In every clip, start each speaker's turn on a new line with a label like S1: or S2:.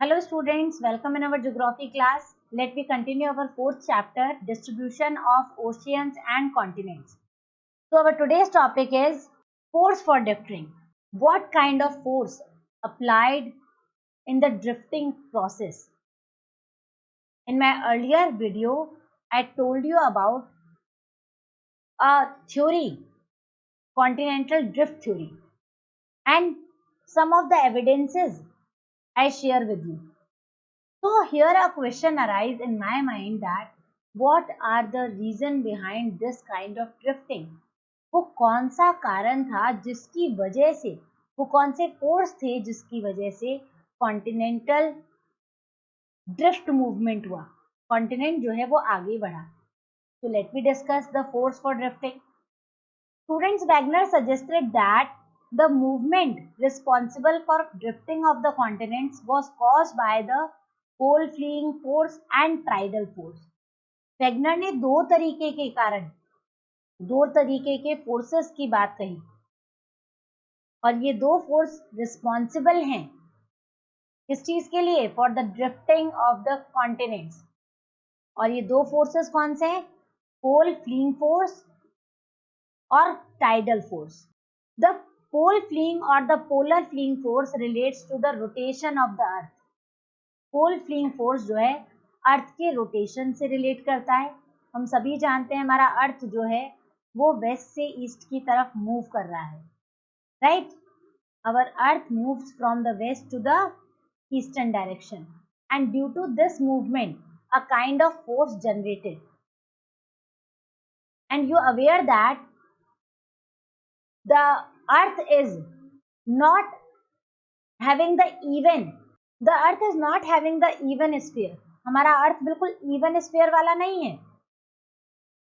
S1: Hello students, welcome in our geography class. Let me continue our fourth chapter, distribution of oceans and continents. So our today's topic is force for drifting. What kind of force applied in the drifting process? In my earlier video, I told you about a theory, continental drift theory, and some of the evidences I share with you. So here a question arises in my mind that what are the reason behind this kind of drifting? वो कौन सा कारण था जिसकी वजह से वो कौन से फोर्स थे जिसकी वजह से कॉन्टिनेंटल ड्रिफ्ट मूवमेंट हुआ कॉन्टिनेंट जो है वो आगे बढ़ा So let me discuss the force for drifting. Students, Wagner suggested that the movement responsible for drifting of the continents was caused by the pole fleeing force and tidal force. Wagner ने दो तरीके के forces की बात कही और ये दो फोर्स रिस्पॉन्सिबल हैं किस चीज के लिए for the drifting of the continents और ये दो फोर्सेस कौन से हैं पोल फ्लीइंग फोर्स और tidal force. The pole fleeing or the polar fleeing force relates to the rotation of the earth. Pole fleeing force जो है अर्थ के रोटेशन से रिलेट करता है. हम सभी जानते हैं हमारा अर्थ जो है वो वेस्ट से ईस्ट की तरफ मूव कर रहा है, right? Our earth moves from the west to the eastern direction and due to this movement a kind of force generated. And you are aware that the earth is not having the even sphere. हमारा अर्थ बिल्कुल even sphere वाला नहीं है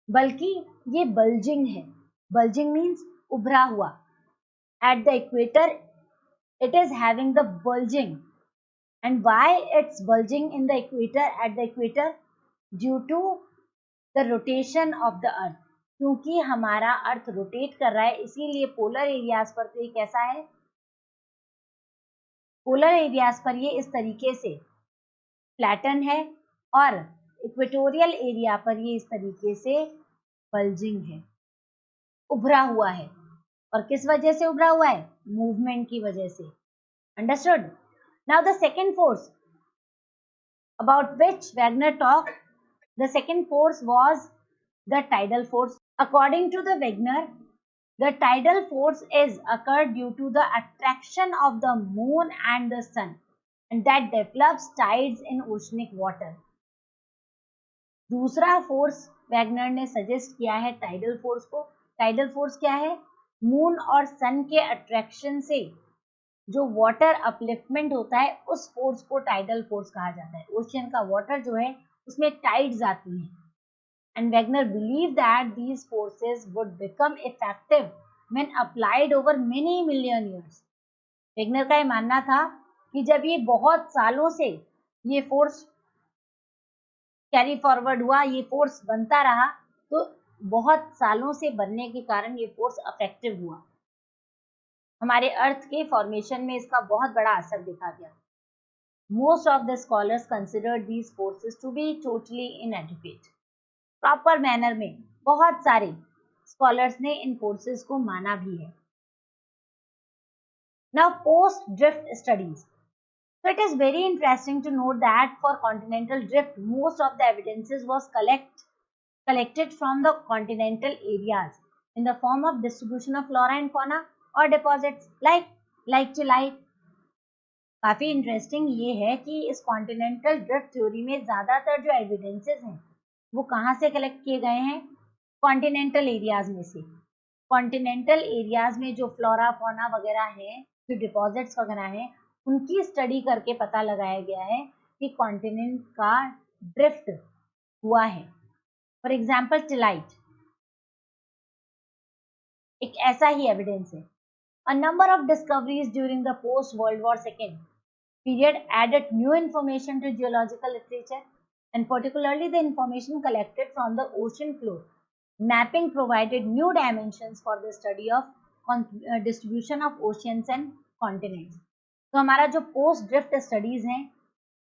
S1: बल्कि ये bulging है. Bulging means उभरा हुआ. At the equator it is having the bulging. And why it's bulging in the equator at the equator? Due to the rotation of the earth. क्योंकि हमारा अर्थ रोटेट कर रहा है इसीलिए पोलर एरियाज पर तो ये कैसा है पोलर एरियाज पर ये इस तरीके से फ्लैटन है और इक्वेटोरियल एरिया पर ये इस तरीके से बल्जिंग है, उभरा हुआ है. और किस वजह से उभरा हुआ है? मूवमेंट की वजह से. Understood? Now the second force about which Wagner talk, the second force was the tidal force. According to the Wagner, the tidal force is occurred due to the attraction of the moon and the sun, and that develops tides in oceanic water. दूसरा force Wagner ने suggest किया है tidal force को. Tidal force क्या है? Moon और सन के attraction से जो वाटर अपलिफ्टमेंट होता है उस फोर्स को टाइडल फोर्स कहा जाता है. ओशियन का वाटर जो है उसमें टाइड्स आती हैं. And Wagner believed that these forces would become effective when applied over many million years. Wagner का ये मानना था कि जब ये बहुत सालों से ये फोर्स कैरी फॉरवर्ड हुआ, ये फोर्स बनता रहा, तो बहुत सालों से बनने के कारण ये फोर्स इफेक्टिव हुआ. हमारे अर्थ के फॉर्मेशन में इसका बहुत बड़ा असर देखा गया. Most of the scholars considered these forces to be totally inadequate. Proper manner में बहुत सारे स्कॉलर्स ने इन फोर्सेस को माना भी है. Now post drift studies. So it is very interesting to note that for continental drift, most of the evidences was collected from the continental areas in the form of distribution of flora and fauna or deposits like to like. काफी interesting ये है कि इस continental drift theory में ज्यादातर जो evidences हैं वो कहाँ से कलेक्ट किए गए हैं? कॉन्टिनेंटल एरियाज में से. कॉन्टिनेंटल एरियाज में जो फ्लोरा फौना वगैरह है, जो डिपॉजिट्स वगैरह हैं, उनकी स्टडी करके पता लगाया गया है कि कॉन्टिनेंट का ड्रिफ्ट हुआ है. फॉर एग्जाम्पल टिलाइट एक ऐसा ही एविडेंस है. A number of discoveries during the post-World War II period added new information to geological literature, and particularly the information collected from the ocean floor. Mapping provided new dimensions for the study of distribution of oceans and continents. तो हमारा जो post drift studies हैं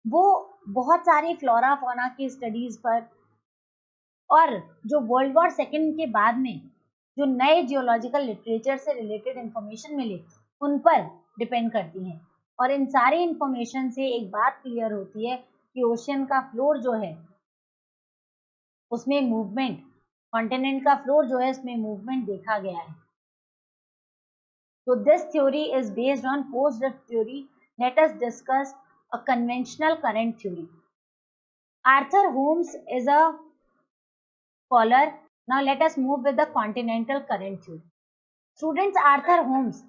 S1: वो बहुत सारी flora fauna की studies पर और जो वर्ल्ड वॉर सेकेंड के बाद में जो नए जियोलॉजिकल लिटरेचर से रिलेटेड इंफॉर्मेशन मिले उन पर डिपेंड करती हैं। और इन सारी इंफॉर्मेशन से एक बात क्लियर होती है कि ओशियन का फ्लोर जो है उसमें मूवमेंट, कॉन्टिनेंट का फ्लोर जो है उसमें मूवमेंट देखा गया है। So this theory is based on post-drift theory. Let us discuss a conventional current theory. Arthur Holmes is a scholar. Now let us move with the continental current theory. Students, Arthur Holmes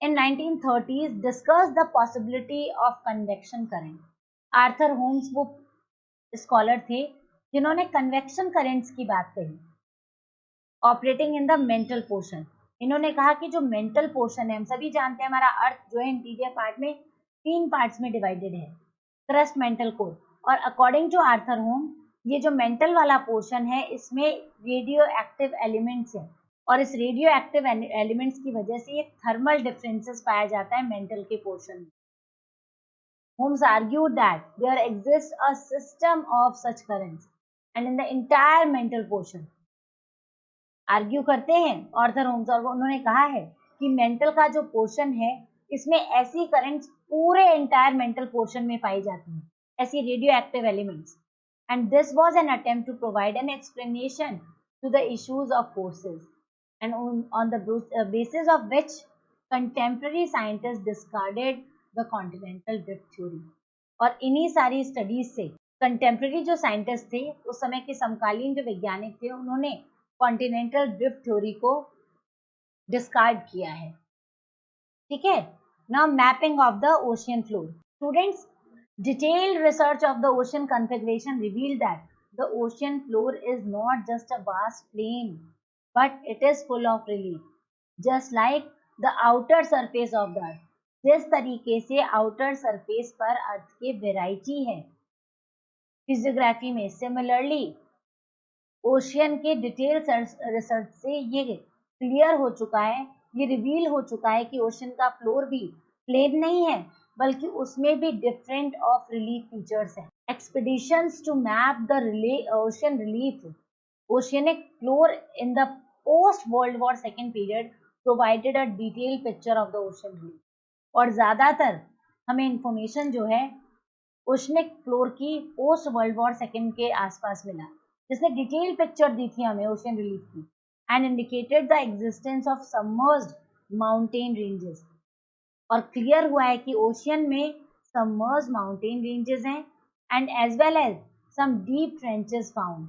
S1: in 1930s discussed the possibility of convection current. Arthur Holmes वो scholar थे जिन्होंने convection currents की बात कही, operating in the mental portion. इन्होंने कहा कि जो मेंटल पोर्शन है, हम सभी जानते हैं हमारा अर्थ जो है इंटीरियर पार्ट में 3 पार्ट्स में डिवाइडेड है, क्रस्ट, मेंटल, कोर। और अकॉर्डिंग टू आर्थर होम ये जो मेंटल वाला पोर्शन है इसमें रेडियो एक्टिव एलिमेंट्स है और इस रेडियो एक्टिव एलिमेंट्स की वजह से एक थर्मल डिफरेंसेस पाया जाता है मेंटल के पोर्शन में। Holmes argued that there exists a system of such currents and in the entire mental portion. Argue करते हैं आर्थर होम्स और उन्होंने कहा है कि मेंटल का जो पोर्शन है इसमें ऐसी करंट्स पूरे एंटायर मेंटल पोर्शन में पाई जाती हैं, ऐसी radioactive elements. And this was an attempt to provide an explanation to the issues of forces and on the basis of which contemporary scientist discarded the continental drift theory. और इन्हीं सारी studies से contemporary जो scientist थे, उस समय के समकालीन जो वैज्ञानिक थे, उन्होंने कॉन्टिनेंटल ड्रिफ्ट थ्योरी को डिस्कार्ड किया है। ठीक है, now mapping of the ocean floor. Students, detailed research of the ocean configuration revealed that the ocean floor is not just a vast plain but it is full of relief, just like the outer surface of the earth. जिस तरीके से outer surface पर अर्थ के variety है physiography में, similarly ocean के detail research से ये क्लियर हो चुका है, ये रिवील हो चुका है कि ओशियन का फ्लोर भी प्लेन नहीं है बल्कि उसमें भी डिफरेंट ऑफ रिलीफ फीचर्स हैं। Expeditions to map the ocean relief oceanic floor in the post world war second period provided a detail picture of the ocean relief. और ज्यादातर हमें इंफॉर्मेशन जो है ओशनिक फ्लोर की पोस्ट वर्ल्ड वॉर सेकेंड के आसपास मिला, जिसने डिटेल पिक्चर दी थी हमें ओशियन रिलीफ की and indicated the existence of submerged mountain ranges. और क्लियर हुआ है कि ओशियन में सबमर्ज्ड माउंटेन रेंजेस हैं and as well as some deep trenches found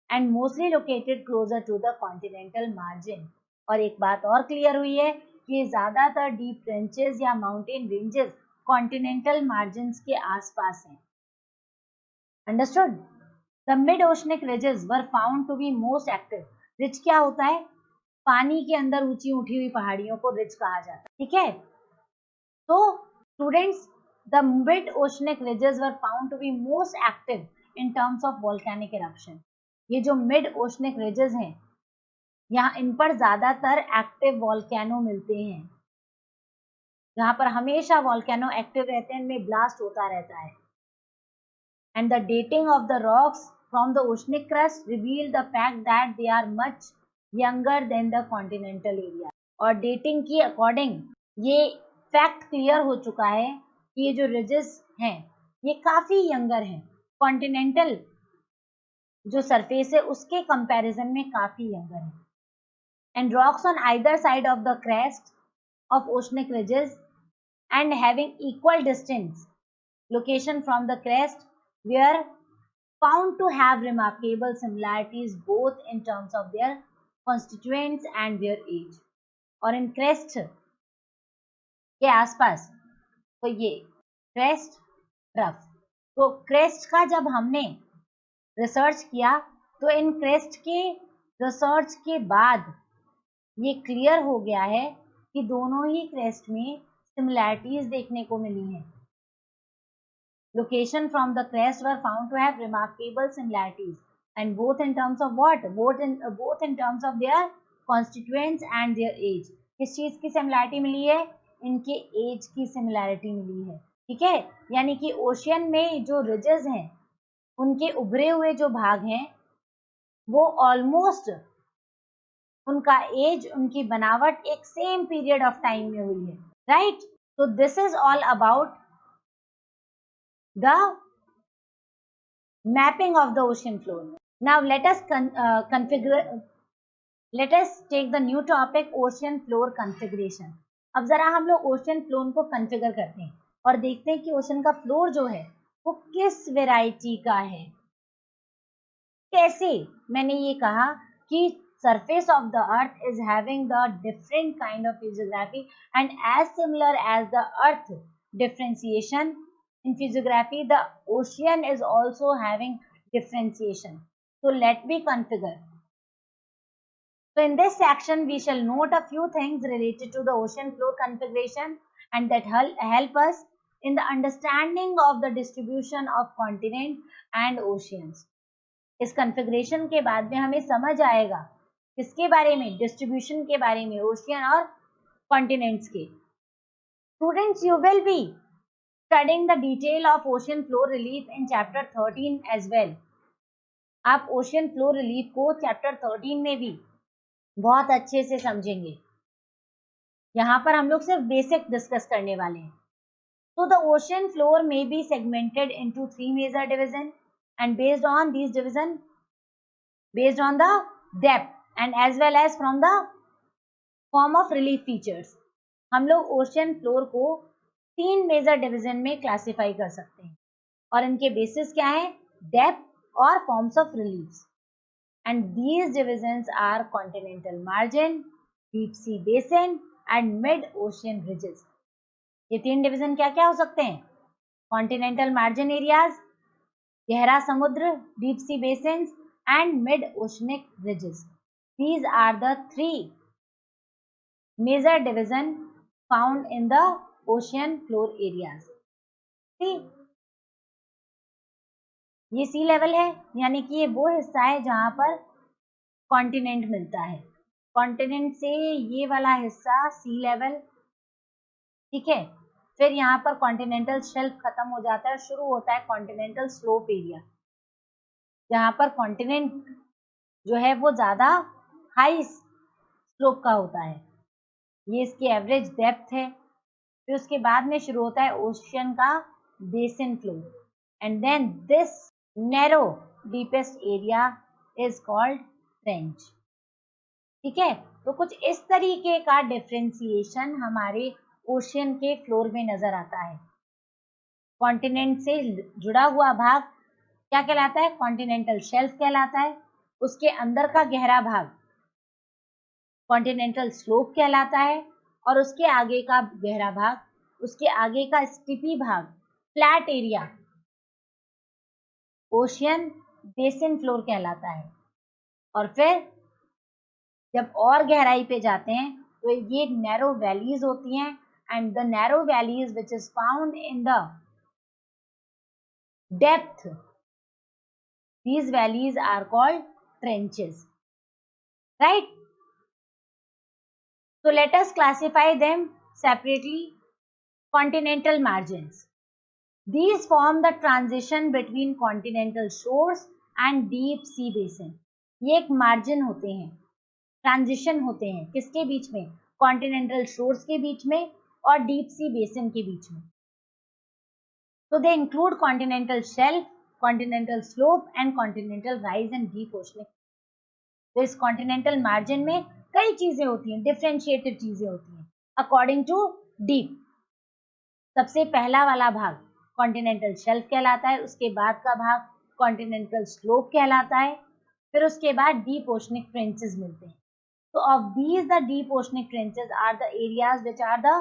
S1: and mostly located closer to the continental margin. और एक बात और क्लियर हुई है कि ज्यादातर डीप ट्रेंचेस या माउंटेन रेंजेस कॉन्टिनेंटल मार्जिन के आसपास हैं। Understood? The mid oceanic ridges were found to be most active. Ridge क्या होता है? पानी के अंदर ऊंची उठी हुई पहाड़ियों को रिज कहा जाता है। ठीक है, तो students, the mid oceanic ridges were found to be most active in terms of volcanic eruption. ये जो मिड ओशनिक रिजेस हैं, यहाँ इन पर ज्यादातर एक्टिव वॉल्केनो मिलते हैं, जहां पर हमेशा वॉल्केनो एक्टिव रहते हैं, इनमें ब्लास्ट होता रहता है। And the dating of the rocks from the oceanic crust reveal the fact that they are much younger than the continental area. और डेटिंग की अकॉर्डिंग ये फैक्ट क्लियर हो चुका है कि ये जो रिजेस हैं ये काफी यंगर हैं, कॉन्टिनेंटल जो सरफेस है उसके कंपैरिजन में काफी यंगर है। And rocks on either side of the crest of oceanic ridges and having equal distance location from the crest were found to have remarkable similarities both in terms of their constituents and their age। और इन crest के आसपास तो ये crest rough, तो crest का जब हमने research किया तो इन crest के रिसर्च के बाद ये क्लियर हो गया है कि दोनों ही क्रेस्ट में सिमिलैरिटीज देखने को मिली हैं। Location from the crest were found to have remarkable similarities and both in terms of what, both in terms of their constituents and their age. किस चीज की सिमिलैरिटी मिली है? इनके एज की सिमिलैरिटी मिली है। ठीक है, यानी कि ओशियन में जो रिजेस हैं उनके उभरे हुए जो भाग हैं वो ऑलमोस्ट उनका एज, उनकी बनावट एक सेम पीरियड ऑफ टाइम में हुई है, राइट। तो this is all about the mapping of the ocean floor. Now let us configure, let us take the new topic ocean floor configuration। अब जरा हम लोग ओशन फ्लोर को कॉन्फ़िगर करते हैं और देखते हैं कि ओशन का फ्लोर जो है वो किस वेराइटी का है। कैसे? मैंने ये कहा कि surface of the earth is having the different kind of physiography, and as similar as the earth differentiation in physiography, the ocean is also having differentiation. So let me configure. So in this section we shall note a few things related to the ocean floor configuration, and that help us in the understanding of the distribution of continent and oceans. इस configuration के बाद में हमें समझ आएगा किसके बारे में, डिस्ट्रीब्यूशन के बारे में, ओशियन और कॉन्टिनेंट्स के। Students, you will be studying the detail of ocean floor relief in chapter 13 as well. आप ओशियन फ्लोर रिलीफ को चैप्टर 13 में भी बहुत अच्छे से समझेंगे। यहाँ पर हम लोग सिर्फ बेसिक डिस्कस करने वाले हैं। So the ocean floor may be segmented into 3 major divisions, and based on these division, based on the depth and as well as from the form of relief features, हम लोग ocean floor को 3 major division में classify कर सकते हैं और इनके basis क्या है, डेप्थ और forms of relief. And these divisions are continental margin, deep sea basin and mid ocean ridges. ये 3 डिवीजन क्या क्या हो सकते हैं, कॉन्टिनेंटल मार्जिन एरियाज, गहरा समुद्र, deep sea basins and mid-oceanic ridges. These are the 3 major divisions found in the ocean floor areas. See, ये सी level है, यानी कि ये वो हिस्सा है जहां पर कॉन्टिनेंट मिलता है। कॉन्टिनेंट से ये वाला हिस्सा सी लेवल, ठीक है। फिर यहाँ पर कॉन्टिनेंटल शेल्फ खत्म हो जाता है, शुरू होता है कॉन्टिनेंटल स्लोप एरिया, जहां पर कॉन्टिनेंट जो है वो ज्यादा हाई स्लोप का होता है। ये इसकी एवरेज डेप्थ है। फिर उसके बाद में शुरू होता है ओशियन का basin floor, and then this narrow deepest area is called trench. ठीक है, तो कुछ इस तरीके का डिफरेंशिएशन हमारे ओशियन के फ्लोर में नजर आता है। कॉन्टिनेंट से जुड़ा हुआ भाग क्या कहलाता है, कॉन्टिनेंटल शेल्फ कहलाता है। उसके अंदर का गहरा भाग कॉन्टिनेंटल स्लोप कहलाता है, और उसके आगे का गहरा भाग, उसके आगे का स्टिपी भाग, flat area, ocean basin floor कहलाता है। और फिर जब और गहराई पे जाते हैं तो ये नैरो वैलीज होती हैं, and the narrow valleys which is found in the depth, these valleys are called trenches, right? So let us classify them separately. Continental margins, these form the transition between continental shores and deep sea basin. ये एक margin होते हैं, transition होते हैं किसके बीच में, continental shores के बीच में और डीप सी बेसिन के बीच में। So they include continental shelf, continental slope and continental rise and deep oceanic। तो इस कॉन्टिनेंटल मार्जिन में कई चीजें होती हैं, डिफरेंशिएटेड चीजें होती हैं अकॉर्डिंग टू डीप। सबसे पहला वाला भाग कॉन्टिनेंटल शेल्फ कहलाता है, उसके बाद का भाग कॉन्टिनेंटल स्लोप कहलाता है, फिर उसके बाद डीप ओशनिक ट्रेंचेस मिलते हैं। तो of these the deep oceanic trenches are the areas which are the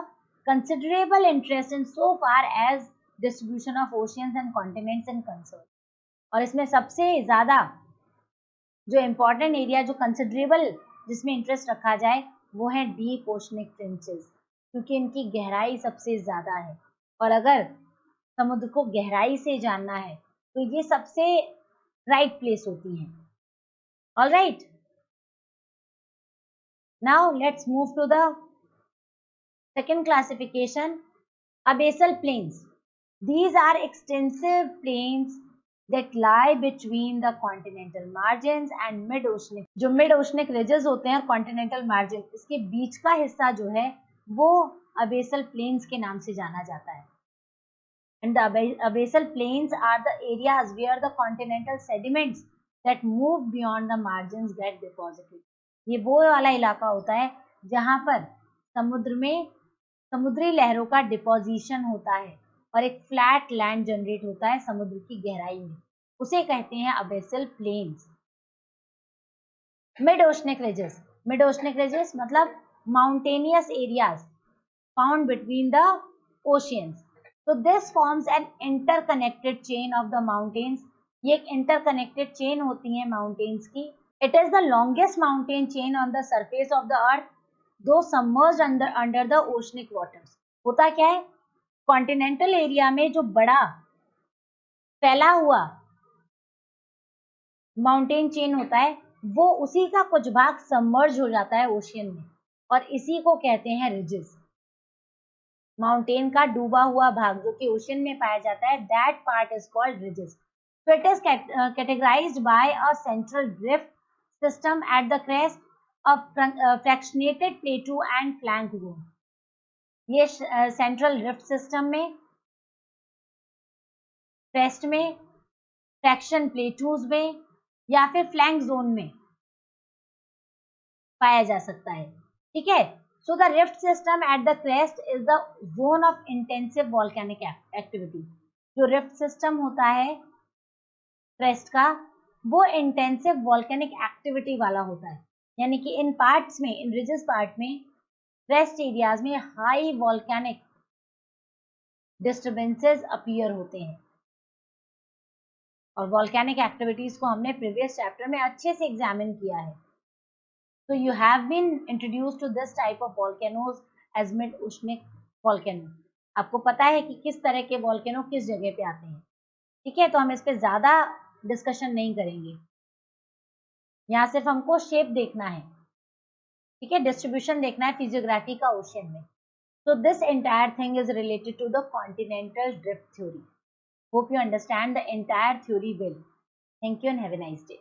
S1: considerable interest in so far as distribution of oceans and continents in concern. और इसमें सबसे ज्यादा जो इम्पोर्टेंट एरिया, जो कंसिडरेबल जिसमें इंटरेस्ट रखा जाए, वो है डीप ओशनिक ट्रेंचेस, क्योंकि इनकी गहराई सबसे ज्यादा है। और अगर समुद्र को गहराई से जानना है तो ये सबसे राइट प्लेस होती है। All right, now let's move to the second classification, abyssal plains. These are extensive plains that lie between the continental margins and mid-oceanic. जो mid-oceanic ridges होते हैं और continental margin, इसके बीच का हिस्सा जो है वो abyssal plains के नाम से जाना जाता है. And the abyssal plains are the areas where the continental sediments that move beyond the margins get deposited. ये वो वाला इलाका होता है जहाँ पर समुद्र में समुद्री लहरों का डिपोजिशन होता है और एक फ्लैट लैंड जनरेट होता है समुद्र की गहराई में, उसे कहते हैं abyssal plains. Mid oceanic ridges मतलब mountainous areas found between the oceans. तो this forms an interconnected chain of the mountains. ये एक इंटरकनेक्टेड चेन होती है माउंटेन्स की. It is the longest mountain chain on the surface of the earth though submerged under the oceanic waters. होता क्या है, continental area में जो बड़ा फैला हुआ माउंटेन चेन होता है वो उसी का कुछ भाग सबमर्ज हो जाता है ओशियन में और इसी को कहते हैं रिजेस. माउंटेन का डूबा हुआ भाग जो कि ओशियन में पाया जाता है, that part is called ridges. So it is categorized by a central drift system at the crest of fractionated plateau and flank zone. ये सेंट्रल ड्रिफ्ट सिस्टम में, क्रेस्ट में, फ्रैक्शन प्लेटूज में या फिर फ्लैंक जोन में पाया जा सकता है. ठीक है. So the rift system at the crest is the zone of intensive volcanic activity. जो रिफ्ट सिस्टम होता है क्रेस्ट का वो इंटेंसिव वॉल्केनिक एक्टिविटी वाला होता है, यानी कि इन पार्ट्स में, इन रिजेस पार्ट में, क्रेस्ट एरियाज में हाई वॉल्केनिक डिस्टर्बेंसेस अपीयर होते हैं. और वॉल्केनिक एक्टिविटीज को हमने प्रीवियस चैप्टर में अच्छे से एग्जामिन किया है. तो you have been introduced to this type of volcanoes as mid oceanic volcano. आपको पता है कि किस तरह के वॉल्केनो किस जगह पे आते हैं. ठीक है. तो हम इस पे ज्यादा डिस्कशन नहीं करेंगे. यहाँ सिर्फ हमको शेप देखना है. ठीक है. डिस्ट्रीब्यूशन देखना है फिजियोग्राफी का ओशियन में. So this entire thing is related to the continental drift theory. Hope you understand the entire theory well. Thank you and have a nice day.